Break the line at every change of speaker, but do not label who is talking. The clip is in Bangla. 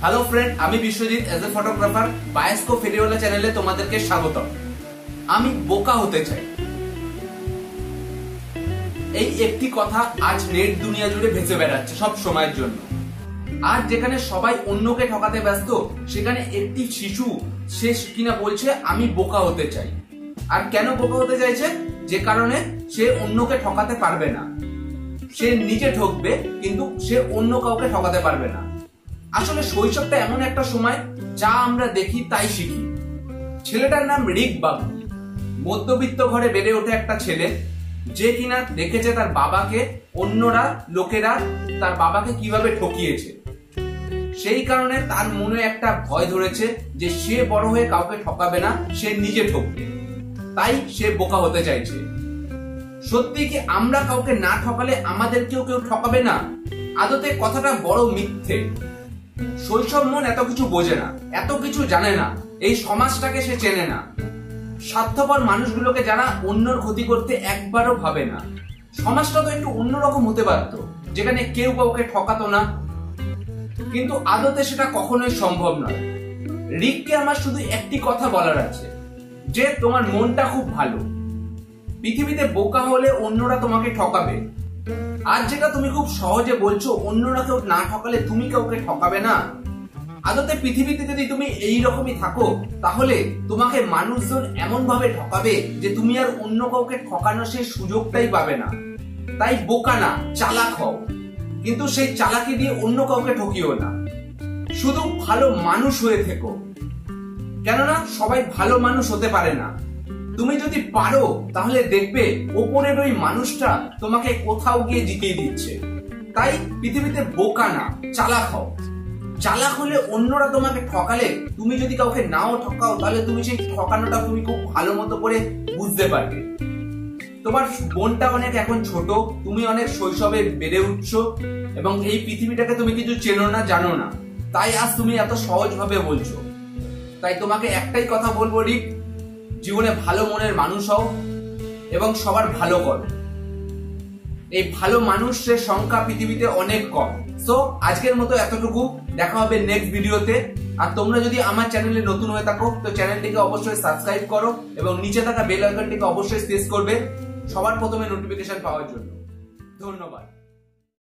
হ্যালো ফ্রেন্ড, আমি Biswajit as a photographer bioscope ফেরিওয়ালা চ্যানেলে তোমাদেরকে স্বাগত। আমি বোকা হতে চাই, এই একটি কথা আজ নেট দুনিয়া জুড়ে ভেসে বেড়াচ্ছে সব সময়ের জন্য। আজ যেখানে সবাই অন্যকে ঠকাতে ব্যস্ত, সেখানে একটি শিশু সে কিনা বলছে আমি বোকা হতে চাই। আর কেন বোকা হতে চাইছে? যে কারণে সে অন্যকে ঠকাতে পারবে না। সে নিজে ঠকবে, কিন্তু সে অন্য কাউকে ঠকাতে পারবে না। আসলে শৈশবটা এমন একটা সময় যা আমরা দেখি তাই শিখি। ছেলেটার নাম রিক বাগদি। মধ্যবিত্ত ঘরে বেড়ে ওঠে একটা ছেলে, যে কিনা দেখেছে তার বাবাকে লোকেরা তার বাবাকে কিভাবে ঠকিয়েছে। সেই কারণে তার মনে একটা ভয় ধরেছে যে সে বড় হয়ে কাউকে ঠকাবে না, সে নিজে ঠকবে। তাই সে বোকা হতে চাইছে। সত্যি কি আমরা কাউকে না ঠকালে আমাদেরকেও কেউ ঠকাবে না? আদতে কথাটা বড় মিথ্যে। শৈশব মন এত কিছু বোঝে না, এত কিছু জানে না, এই সমাজটাকে সে চেনে না। স্বার্থপর মানুষগুলোকে যারা অন্যর ক্ষতি করতে একবারও ভাবে না। সমাজটা তো একটু অন্যরকম হতে পারত, যেখানে কেউ কাউকে ঠকাতো না, কিন্তু আদতে সেটা কখনোই সম্ভব নয়। রিককে আমার শুধু একটি কথা বলার আছে, যে তোমার মনটা খুব ভালো। পৃথিবীতে বোকা হলে অন্যরা তোমাকে ঠকাবে। আর যেটা তুমি খুব সহজে বলছো অন্যরা কেউ না ঠকালে তুমি কাউকে ঠকাবে না। আদতে পৃথিবীতে যদি তুমি এইরকমই থাকো, তাহলে তোমাকে মানুষজন এমন ভাবে ঠকাবে যে তুমি আর অন্য কাউকে ঠকানোর সেই সুযোগটাই পাবে না। তাই বোকা না, চালাক হও, কিন্তু সেই চালাকি দিয়ে অন্য কাউকে ঠকিও না। শুধু ভালো মানুষ হয়ে থেকো, কেননা সবাই ভালো মানুষ হতে পারে না। তুমি যদি পারো তাহলে দেখবে ওপরের ওই মানুষটা তোমাকে কোথাও গিয়ে জিতিয়ে দিচ্ছে। তাই পৃথিবীতে বোকা না, চালাক হও। চালাক হলে অন্যরা তোমাকে ঠকালে তুমি যদি কাউকে নাও ঠকাও, তাহলে তুমি সেই ঠকানোটা তুমি খুব ভালো মতো করে বুঝতে পারবে। তোমার বোনটা অনেক এখন ছোট, তুমি অনেক শৈশবে বেড়ে উঠছো এবং এই পৃথিবীটাকে তুমি কিছু চেনো না, জানো না, তাই আজ তুমি এত সহজ ভাবে বলছো। তাই তোমাকে একটাই কথা বলবো, রিক, জীবনে ভালো মনের মানুষ হও এবং সবার ভালো করো। এই ভালো মানুষের সংখ্যা পৃথিবীতে অনেক কম। সো আজকের মতো এতটুকু, দেখা হবে নেক্সট ভিডিওতে। আর তোমরা যদি আমার চ্যানেলে নতুন হয়ে থাকো তো চ্যানেলটিকে অবশ্যই সাবস্ক্রাইব করো এবং নিচে থাকা বেল আইকনটিকে অবশ্যই প্রেস করবে সবার প্রথমে নোটিফিকেশন পাওয়ার জন্য। ধন্যবাদ।